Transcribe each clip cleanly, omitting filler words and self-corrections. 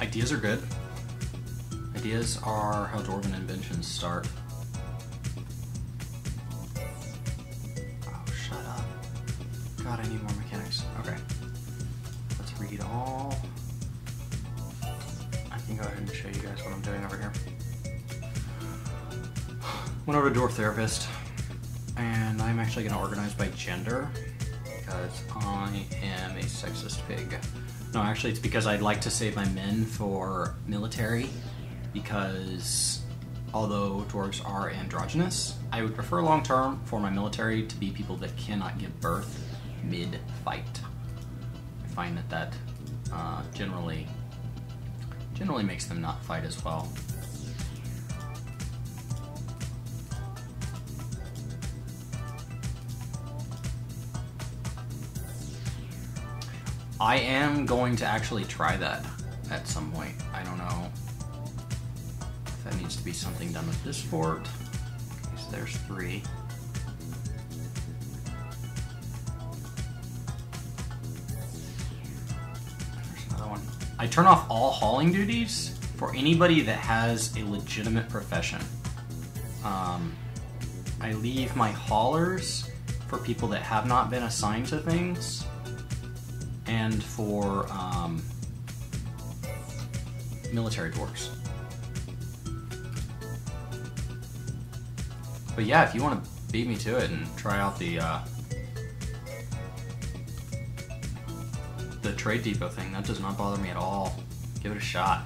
Ideas are good. Ideas are how Dwarven inventions start. Oh, shut up. God, I need more mechanics. Okay. Let's read all. I can go ahead and show you guys what I'm doing over here. Went over to Dwarf Therapist, and I'm actually going to organize by gender, because I am a sexist pig. No, actually it's because I'd like to save my men for military, because although dwarves are androgynous, I would prefer long term for my military to be people that cannot give birth mid-fight. I find that generally makes them not fight as well. I am going to actually try that at some point. I don't know if that needs to be something done with this fort. Okay, so there's 3. There's another one. I turn off all hauling duties for anybody that has a legitimate profession. I leave my haulers for people that have not been assigned to things, and for military dwarves. But yeah, if you want to beat me to it and try out the trade depot thing, that does not bother me at all. Give it a shot.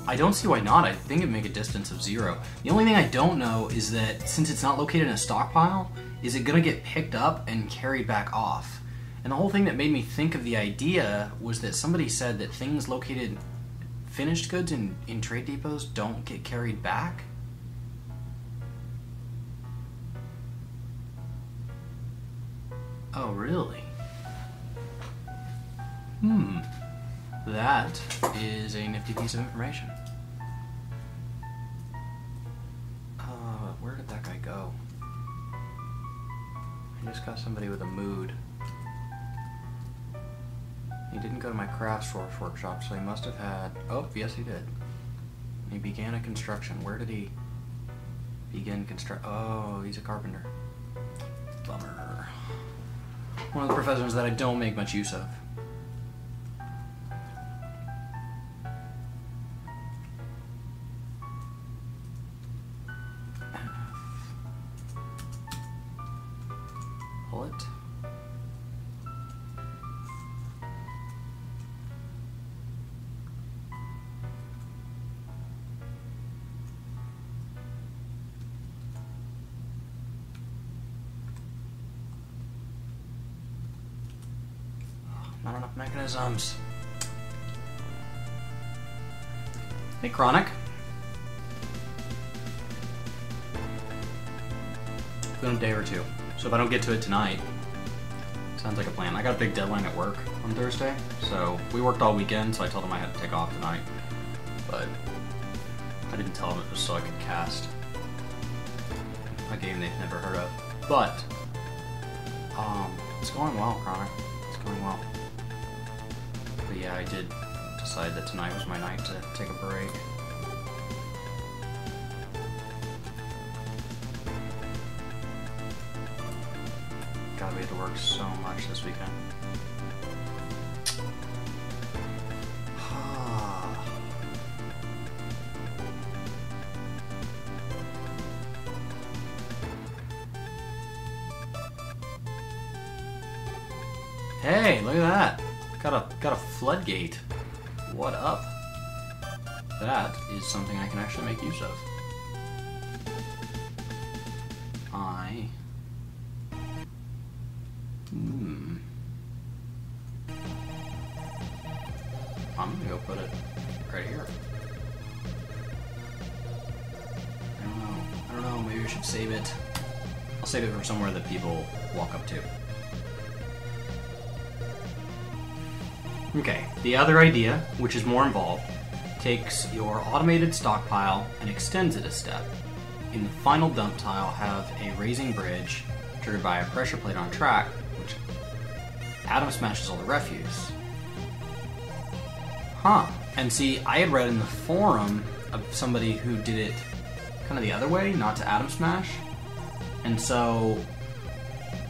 I don't see why not. I think it'd make a distance of 0. The only thing I don't know is that since it's not located in a stockpile, is it gonna get picked up and carried back off? And the whole thing that made me think of the idea was that somebody said that things located, finished goods in trade depots don't get carried back. Oh, really? That is a nifty piece of information. Where did that guy go? I just got somebody with a mood. He didn't go to my craft source workshop, so he must have had... Oh, yes he did. He began a construction. Where did he begin construct? Oh, he's a carpenter. Bummer. One of the professions that I don't make much use of. Pull it. Not enough mechanisms. Hey, Chronic. It's been a day or two, so if I don't get to it tonight, sounds like a plan. I got a big deadline at work on Thursday, so we worked all weekend, so I told them I had to take off tonight, but I didn't tell them it was so I could cast a game they've never heard of. But it's going well, Chronic. It's going well. But yeah, I did decide that tonight was my night to take a break. God, we had to work so much this weekend. Hey, look at that. Got a floodgate. What up? That is something I can actually make use of. I'm gonna go put it right here. I don't know, maybe we should save it. I'll save it for somewhere that people walk up to. Okay, the other idea, which is more involved, takes your automated stockpile and extends it a step. In the final dump tile, have a raising bridge triggered by a pressure plate on track, which Atom smashes all the refuse. Huh. And see, I had read in the forum of somebody who did it kind of the other way, not to Atom Smash. And so,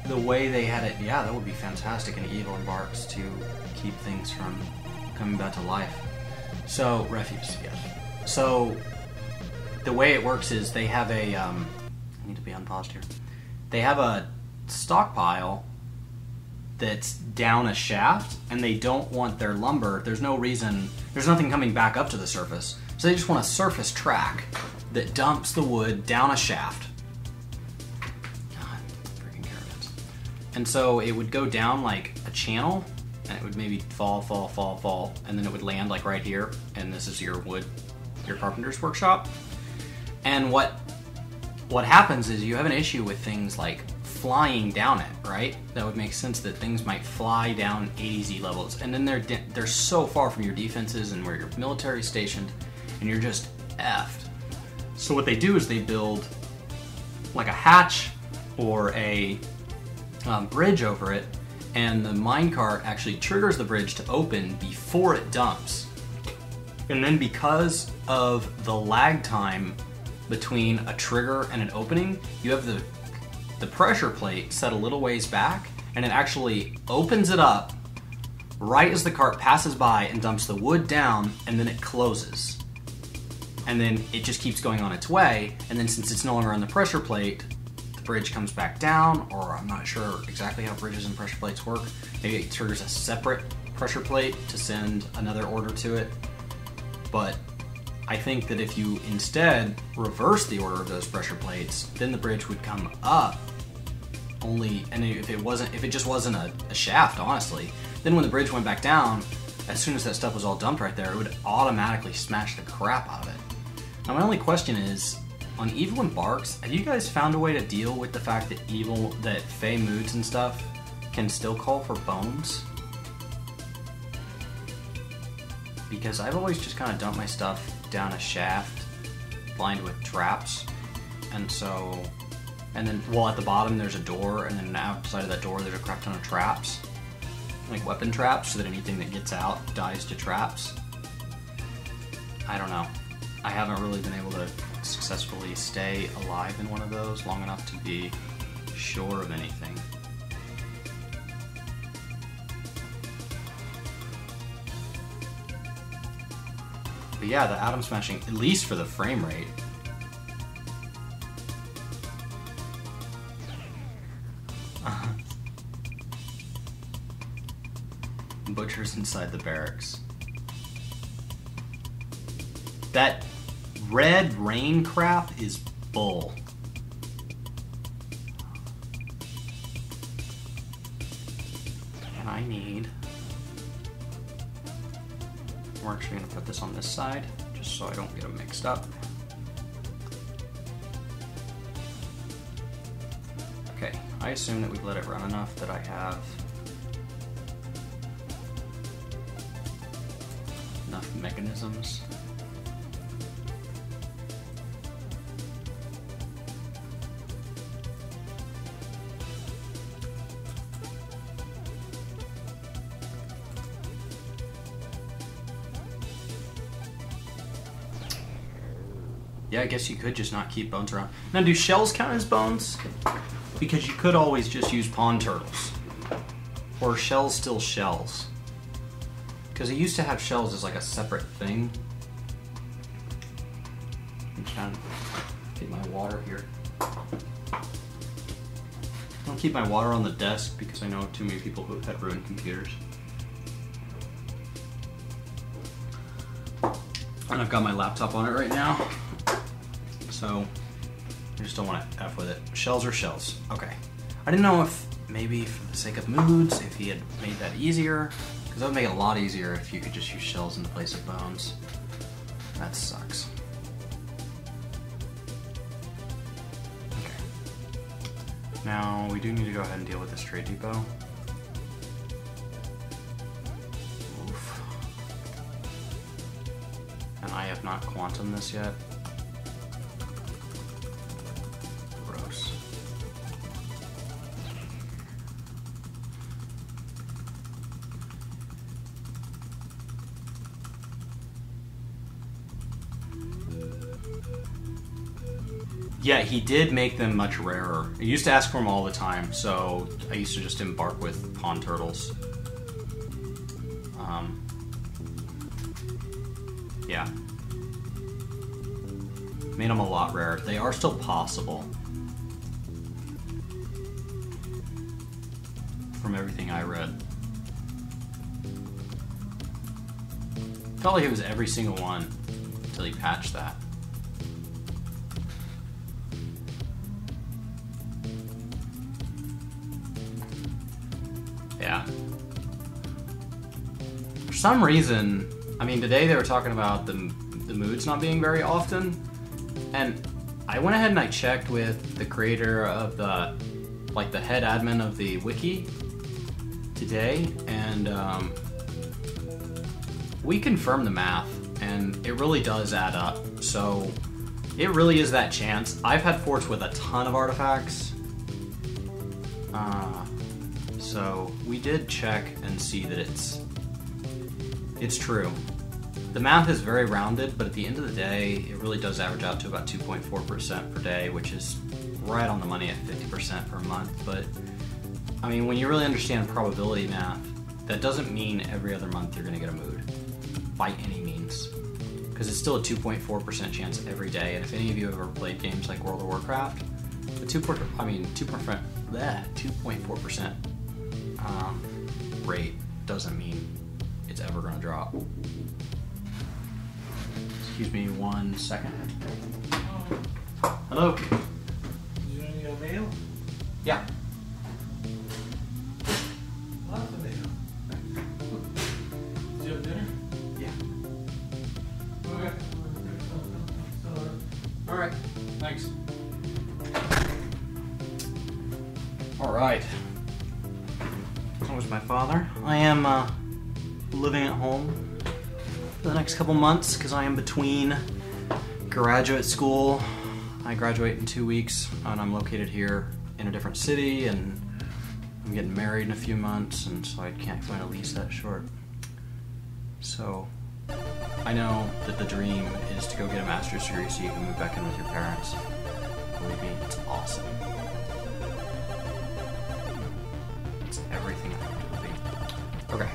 the way they had it, yeah, that would be fantastic in Evil Embarks to keep things from coming back to life. So, refuse, yes. So, the way it works is they have a, I need to be unpaused here. They have a stockpile that's down a shaft, and they don't want their lumber, there's no reason, there's nothing coming back up to the surface. So they just want a surface track that dumps the wood down a shaft. God, freaking carrots. And so it would go down like a channel, and it would maybe fall, and then it would land like right here, and this is your wood, your carpenter's workshop. And what happens is you have an issue with things like flying down it, right? That would make sense that things might fly down ADZ levels, and then they're so far from your defenses and where your military is stationed, and you're just effed. So what they do is they build like a hatch or a bridge over it, and the minecart actually triggers the bridge to open before it dumps. And then because of the lag time between a trigger and an opening, you have the pressure plate set a little ways back, and it actually opens it up right as the cart passes by and dumps the wood down, and then it closes. And then it just keeps going on its way, and then since it's no longer on the pressure plate, the bridge comes back down, or I'm not sure exactly how bridges and pressure plates work. Maybe it triggers a separate pressure plate to send another order to it. But I think that if you instead reverse the order of those pressure plates, then the bridge would come up only, and if it just wasn't a shaft, honestly, then when the bridge went back down, as soon as that stuff was all dumped right there, it would automatically smash the crap out of it. Now my only question is, on Evil Embarks, have you guys found a way to deal with the fact that Fey moods and stuff can still call for bones? Because I've always just kind of dumped my stuff down a shaft lined with traps, and then, well, at the bottom there's a door, and then outside of that door there's a crap ton of traps, like weapon traps, so that anything that gets out dies to traps. I don't know. I haven't really been able to successfully stay alive in one of those long enough to be sure of anything. But yeah, the atom smashing, at least for the frame rate. Butchers inside the barracks. That red rain crap is bull. And I need... We're actually going to put this on this side, just so I don't get them mixed up. Okay, I assume that we've let it run enough that I have enough mechanisms. Yeah, I guess you could just not keep bones around. Now, do shells count as bones? Because you could always just use pond turtles. Or are shells still shells? Because it used to have shells as like a separate thing. I'm trying to get my water here. I don't keep my water on the desk because I know too many people who have had ruined computers. And I've got my laptop on it right now. So I just don't want to F with it. Shells are shells. Okay. I didn't know if maybe for the sake of moods, if he had made that easier. Because that would make it a lot easier if you could just use shells in the place of bones. That sucks. Okay. Now, we do need to go ahead and deal with this trade depot. Oof. And I have not quantum this yet. Yeah, he did make them much rarer. I used to ask for them all the time, so I used to just embark with pond turtles. Yeah. Made them a lot rarer. They are still possible. From everything I read. Felt like it was every single one until he patched that. Yeah. For some reason, I mean, today they were talking about the moods not being very often, and I went ahead and I checked with the creator of the, like, the head admin of the wiki today, and we confirmed the math, and it really does add up. So it really is that chance. I've had forts with a ton of artifacts, so we did check and see that it's true. The math is very rounded, but at the end of the day, it really does average out to about 2.4% per day, which is right on the money at 50% per month. But I mean, when you really understand probability math, that doesn't mean every other month you're going to get a mood, by any means. Because it's still a 2.4% chance every day, and if any of you have ever played games like World of Warcraft, the 2.4% rate doesn't mean it's ever going to drop. Excuse me 1 second. Hello? Is there any mail? Yeah. Lots of mail. Did you have dinner? Yeah. Okay. All right. Thanks. All right. That was my father. I am living at home for the next couple months because I am between graduate school. I graduate in 2 weeks, and I'm located here in a different city, and I'm getting married in a few months, and so I can't find a lease that short. So I know that the dream is to go get a master's degree so you can move back in with your parents. Believe me, it's awesome. It's everything I hoped it would be. Okay.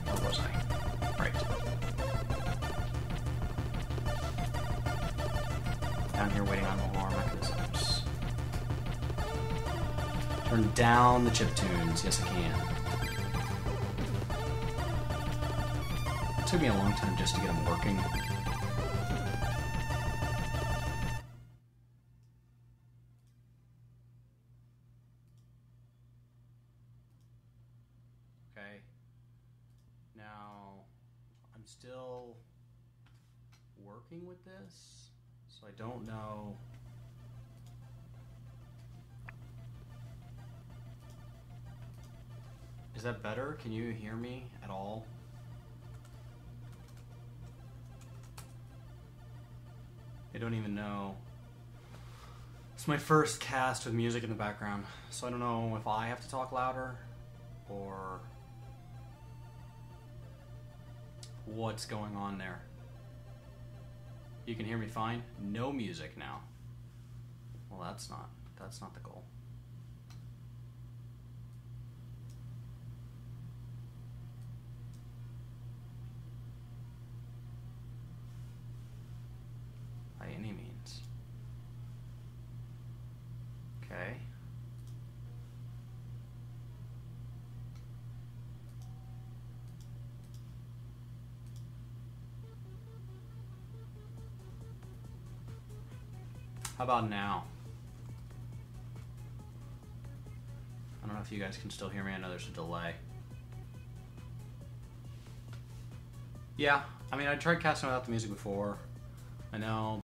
Where was I? Right. Down here waiting on more mechanisms. Turn down the chiptunes. Yes, I can. It took me a long time just to get them working. Okay. Now, I'm still working with this, so I don't know. Is that better? Can you hear me at all? I don't even know. It's my first cast with music in the background, so I don't know if I have to talk louder or what's going on there. You can hear me fine? No music now. Well, that's not the goal. By any means. Okay. How about now? I don't know if you guys can still hear me. I know there's a delay. Yeah, I mean, I tried casting without the music before. I know